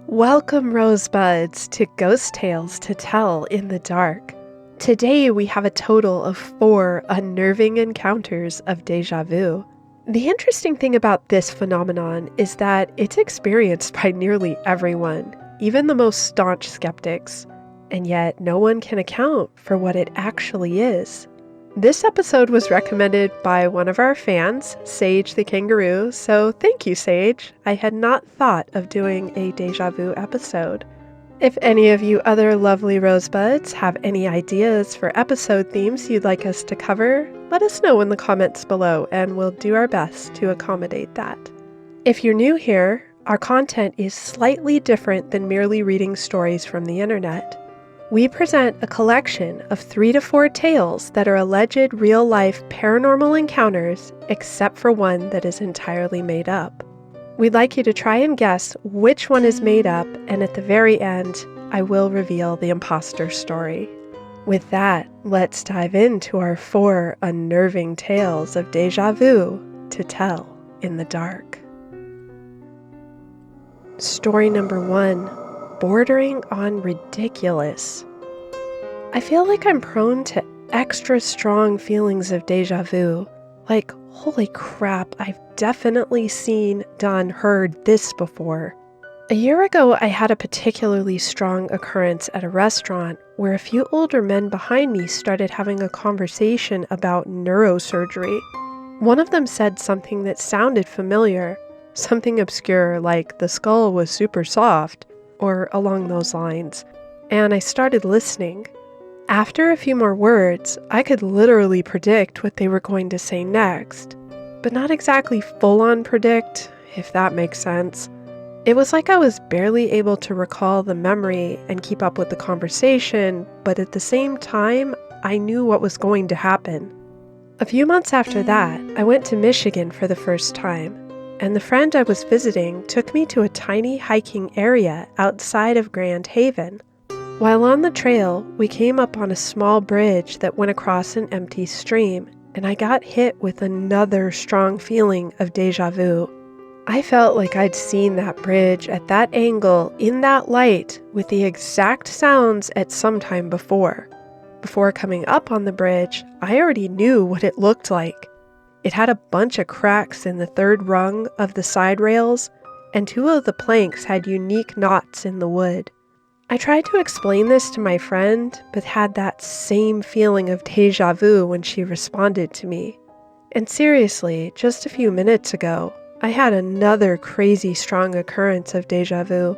Welcome, Rosebuds, to Ghost Tales to Tell in the Dark. Today we have a total of 4 unnerving encounters of deja vu. The interesting thing about this phenomenon is that it's experienced by nearly everyone, even the most staunch skeptics, and yet no one can account for what it actually is. This episode was recommended by one of our fans, Sage the Kangaroo, so thank you, Sage. I had not thought of doing a deja vu episode. If any of you other lovely rosebuds have any ideas for episode themes you'd like us to cover, let us know in the comments below and we'll do our best to accommodate that. If you're new here, our content is slightly different than merely reading stories from the internet. We present a collection of 3 to 4 tales that are alleged real-life paranormal encounters, except for one that is entirely made up. We'd like you to try and guess which one is made up, and at the very end, I will reveal the imposter story. With that, let's dive into our 4 unnerving tales of deja vu to tell in the dark. Story number 1. Bordering on ridiculous. I feel like I'm prone to extra strong feelings of deja vu. Like, holy crap, I've definitely seen, done, heard this before. A year ago, I had a particularly strong occurrence at a restaurant where a few older men behind me started having a conversation about neurosurgery. One of them said something that sounded familiar, something obscure like the skull was super soft, or along those lines, and I started listening. After a few more words, I could literally predict what they were going to say next, but not exactly full-on predict, if that makes sense. It was like I was barely able to recall the memory and keep up with the conversation, but at the same time, I knew what was going to happen. A few months after that, I went to Michigan for the first time, and the friend I was visiting took me to a tiny hiking area outside of Grand Haven. While on the trail, we came up on a small bridge that went across an empty stream, and I got hit with another strong feeling of deja vu. I felt like I'd seen that bridge at that angle, in that light, with the exact sounds at some time before. Before coming up on the bridge, I already knew what it looked like. It had a bunch of cracks in the 3rd rung of the side rails, and 2 of the planks had unique knots in the wood. I tried to explain this to my friend, but had that same feeling of deja vu when she responded to me. And seriously, just a few minutes ago, I had another crazy strong occurrence of deja vu.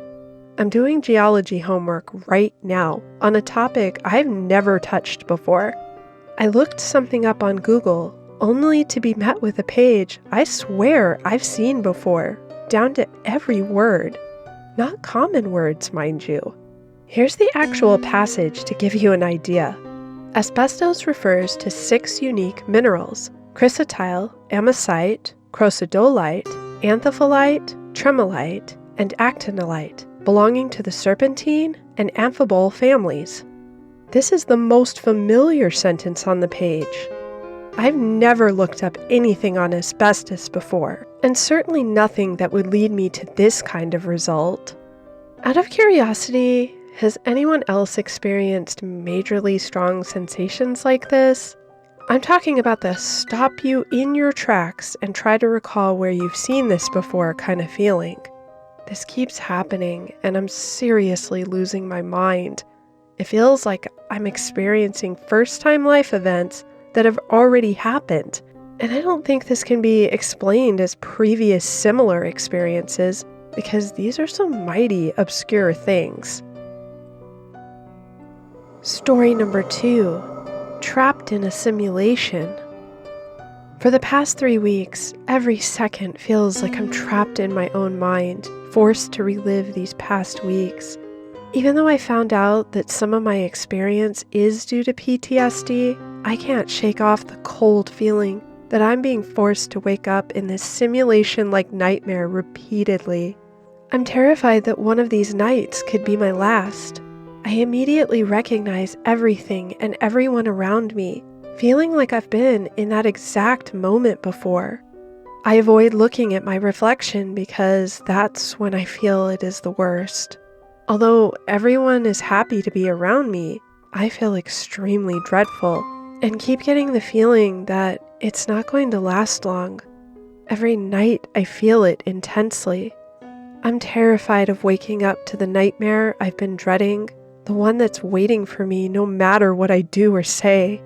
I'm doing geology homework right now on a topic I've never touched before. I looked something up on Google, only to be met with a page I swear I've seen before, down to every word. Not common words, mind you. Here's the actual passage to give you an idea. Asbestos refers to 6 unique minerals: chrysotile, amosite, crocidolite, amphipholite, tremolite, and actinolite, belonging to the serpentine and amphibole families. This is the most familiar sentence on the page. I've never looked up anything on asbestos before, and certainly nothing that would lead me to this kind of result. Out of curiosity, has anyone else experienced majorly strong sensations like this? I'm talking about the stop you in your tracks and try to recall where you've seen this before kind of feeling. This keeps happening, and I'm seriously losing my mind. It feels like I'm experiencing first-time life events that have already happened, and I don't think this can be explained as previous similar experiences because these are some mighty obscure things. Story number 2. Trapped in a simulation. For the past 3 weeks, every second feels like I'm trapped in my own mind, forced to relive these past weeks. Even though I found out that some of my experience is due to PTSD, I can't shake off the cold feeling that I'm being forced to wake up in this simulation-like nightmare repeatedly. I'm terrified that one of these nights could be my last. I immediately recognize everything and everyone around me, feeling like I've been in that exact moment before. I avoid looking at my reflection because that's when I feel it is the worst. Although everyone is happy to be around me, I feel extremely dreadful and keep getting the feeling that it's not going to last long. Every night I feel it intensely. I'm terrified of waking up to the nightmare I've been dreading, the one that's waiting for me no matter what I do or say.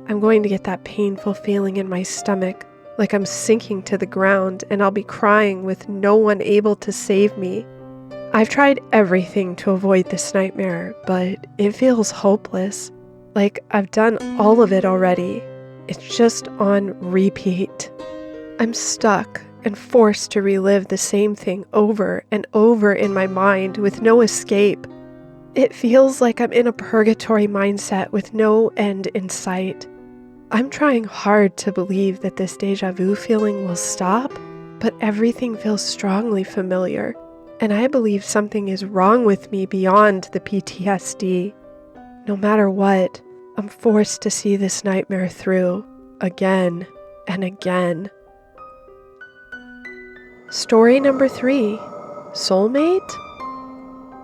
I'm going to get that painful feeling in my stomach, like I'm sinking to the ground and I'll be crying with no one able to save me. I've tried everything to avoid this nightmare, but it feels hopeless. Like I've done all of it already. It's just on repeat. I'm stuck and forced to relive the same thing over and over in my mind with no escape. It feels like I'm in a purgatory mindset with no end in sight. I'm trying hard to believe that this deja vu feeling will stop, but everything feels strongly familiar, and I believe something is wrong with me beyond the PTSD. No matter what, I'm forced to see this nightmare through, again and again. Story number 3, Soulmate?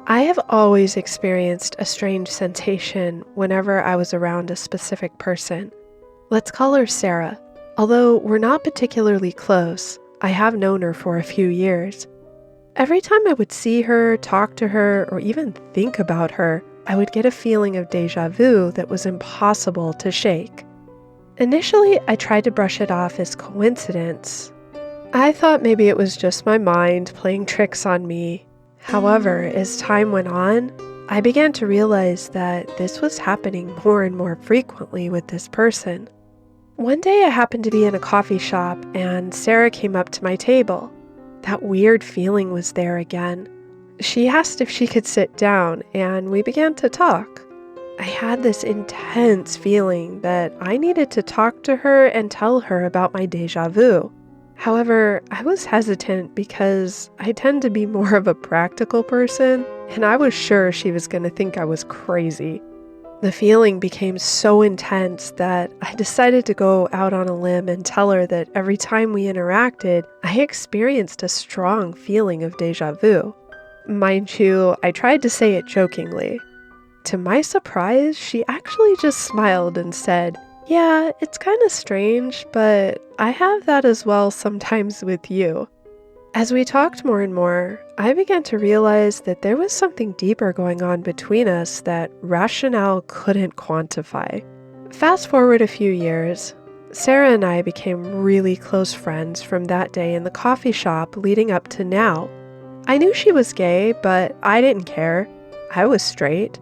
I have always experienced a strange sensation whenever I was around a specific person. Let's call her Sarah. Although we're not particularly close, I have known her for a few years. Every time I would see her, talk to her, or even think about her, I would get a feeling of deja vu that was impossible to shake. Initially, I tried to brush it off as coincidence. I thought maybe it was just my mind playing tricks on me. However, as time went on, I began to realize that this was happening more and more frequently with this person. One day I happened to be in a coffee shop and Sarah came up to my table. That weird feeling was there again. She asked if she could sit down and we began to talk. I had this intense feeling that I needed to talk to her and tell her about my deja vu. However, I was hesitant because I tend to be more of a practical person, and I was sure she was going to think I was crazy. The feeling became so intense that I decided to go out on a limb and tell her that every time we interacted, I experienced a strong feeling of deja vu. Mind you, I tried to say it jokingly. To my surprise, she actually just smiled and said, "Yeah, it's kind of strange, but I have that as well sometimes with you." As we talked more and more, I began to realize that there was something deeper going on between us that rationale couldn't quantify. Fast forward a few years, Sarah and I became really close friends from that day in the coffee shop leading up to now. I knew she was gay, but I didn't care. I was straight.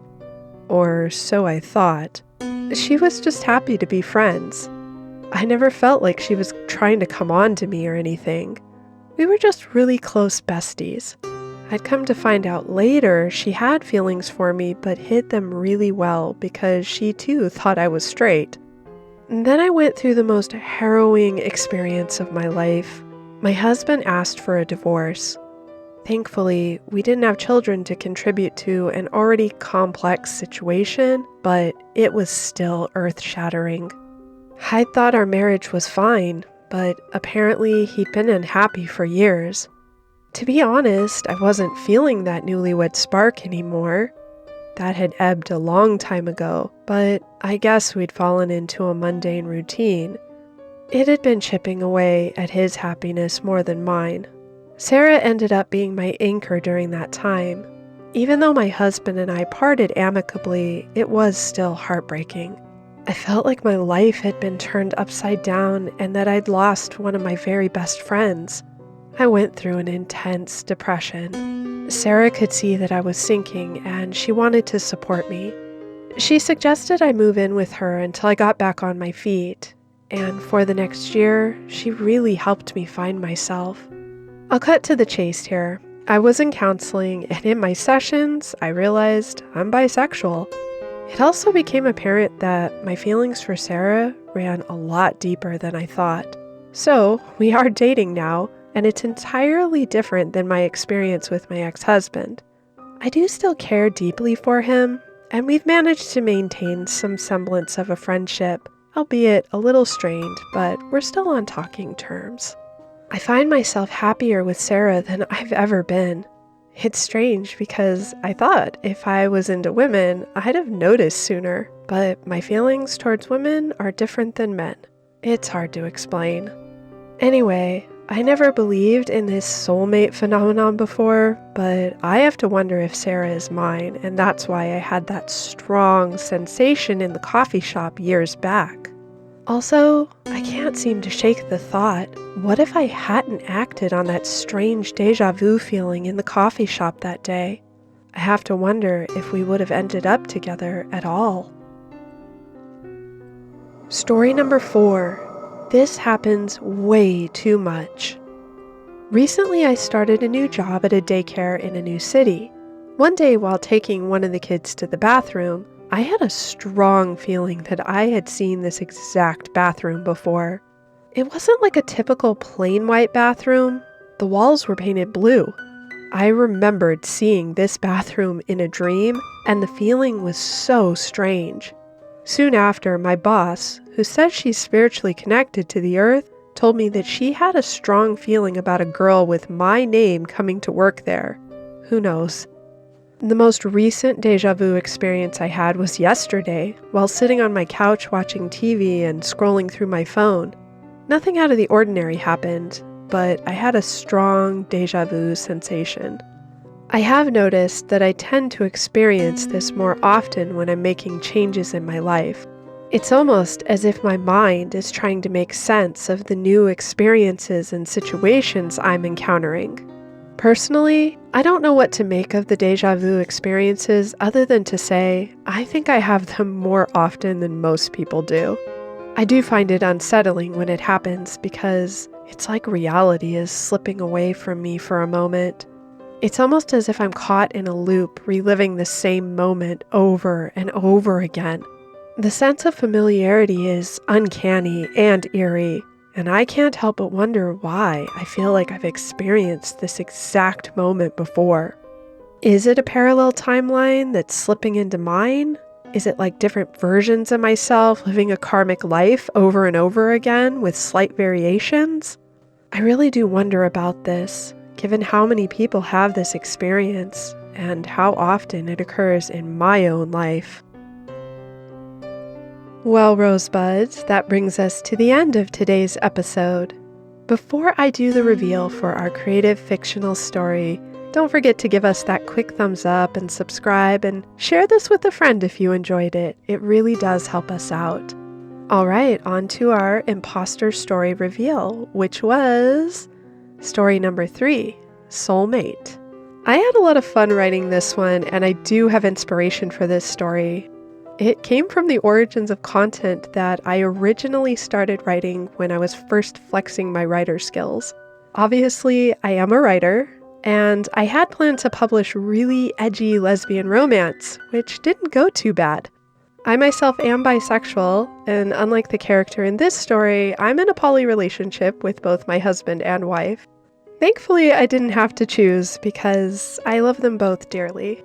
Or so I thought. She was just happy to be friends. I never felt like she was trying to come on to me or anything. We were just really close besties. I'd come to find out later she had feelings for me but hid them really well because she too thought I was straight. And then I went through the most harrowing experience of my life. My husband asked for a divorce. Thankfully, we didn't have children to contribute to an already complex situation, but it was still earth-shattering. I thought our marriage was fine, but apparently he'd been unhappy for years. To be honest, I wasn't feeling that newlywed spark anymore. That had ebbed a long time ago, but I guess we'd fallen into a mundane routine. It had been chipping away at his happiness more than mine. Sarah ended up being my anchor during that time. Even though my husband and I parted amicably, it was still heartbreaking. I felt like my life had been turned upside down and that I'd lost one of my very best friends. I went through an intense depression. Sarah could see that I was sinking and she wanted to support me. She suggested I move in with her until I got back on my feet, and for the next year, she really helped me find myself. I'll cut to the chase here. I was in counseling, and in my sessions, I realized I'm bisexual. It also became apparent that my feelings for Sarah ran a lot deeper than I thought. So, we are dating now, and it's entirely different than my experience with my ex-husband. I do still care deeply for him, and we've managed to maintain some semblance of a friendship, albeit a little strained, but we're still on talking terms. I find myself happier with Sarah than I've ever been. It's strange because I thought if I was into women, I'd have noticed sooner, but my feelings towards women are different than men. It's hard to explain. Anyway, I never believed in this soulmate phenomenon before, but I have to wonder if Sarah is mine, and that's why I had that strong sensation in the coffee shop years back. Also, I can't seem to shake the thought, what if I hadn't acted on that strange deja vu feeling in the coffee shop that day? I have to wonder if we would have ended up together at all. Story number 4. This happens way too much. Recently, I started a new job at a daycare in a new city. One day while taking one of the kids to the bathroom, I had a strong feeling that I had seen this exact bathroom before. It wasn't like a typical plain white bathroom. The walls were painted blue. I remembered seeing this bathroom in a dream, and the feeling was so strange. Soon after, my boss, who says she's spiritually connected to the earth, told me that she had a strong feeling about a girl with my name coming to work there. Who knows? The most recent deja vu experience I had was yesterday, while sitting on my couch watching TV and scrolling through my phone. Nothing out of the ordinary happened, but I had a strong deja vu sensation. I have noticed that I tend to experience this more often when I'm making changes in my life. It's almost as if my mind is trying to make sense of the new experiences and situations I'm encountering. Personally, I don't know what to make of the deja vu experiences other than to say, I think I have them more often than most people do. I do find it unsettling when it happens because it's like reality is slipping away from me for a moment. It's almost as if I'm caught in a loop, reliving the same moment over and over again. The sense of familiarity is uncanny and eerie, and I can't help but wonder why I feel like I've experienced this exact moment before. Is it a parallel timeline that's slipping into mine? Is it like different versions of myself living a karmic life over and over again with slight variations? I really do wonder about this, given how many people have this experience and how often it occurs in my own life. Well, Rosebuds, that brings us to the end of today's episode. Before I do the reveal for our creative fictional story, don't forget to give us that quick thumbs up and subscribe and share this with a friend if you enjoyed it. It really does help us out. All right, on to our imposter story reveal, which was story number 3, Soulmate. I had a lot of fun writing this one, and I do have inspiration for this story. It came from the origins of content that I originally started writing when I was first flexing my writer skills. Obviously, I am a writer, and I had planned to publish really edgy lesbian romance, which didn't go too bad. I myself am bisexual, and unlike the character in this story, I'm in a poly relationship with both my husband and wife. Thankfully, I didn't have to choose because I love them both dearly.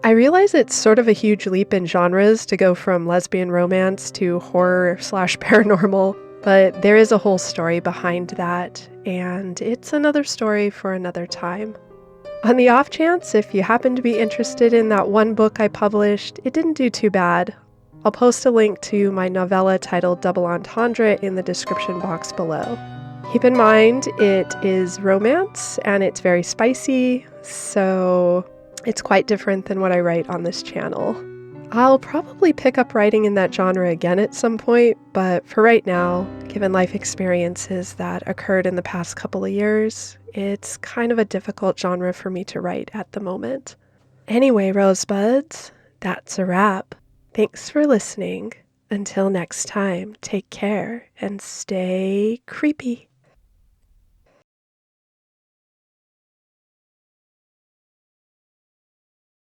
I realize it's sort of a huge leap in genres to go from lesbian romance to horror/paranormal, but there is a whole story behind that, and it's another story for another time. On the off chance, if you happen to be interested in that one book I published, it didn't do too bad. I'll post a link to my novella titled Double Entendre in the description box below. Keep in mind, it is romance, and it's very spicy, so it's quite different than what I write on this channel. I'll probably pick up writing in that genre again at some point, but for right now, given life experiences that occurred in the past couple of years, it's kind of a difficult genre for me to write at the moment. Anyway, Rosebuds, that's a wrap. Thanks for listening. Until next time, take care and stay creepy.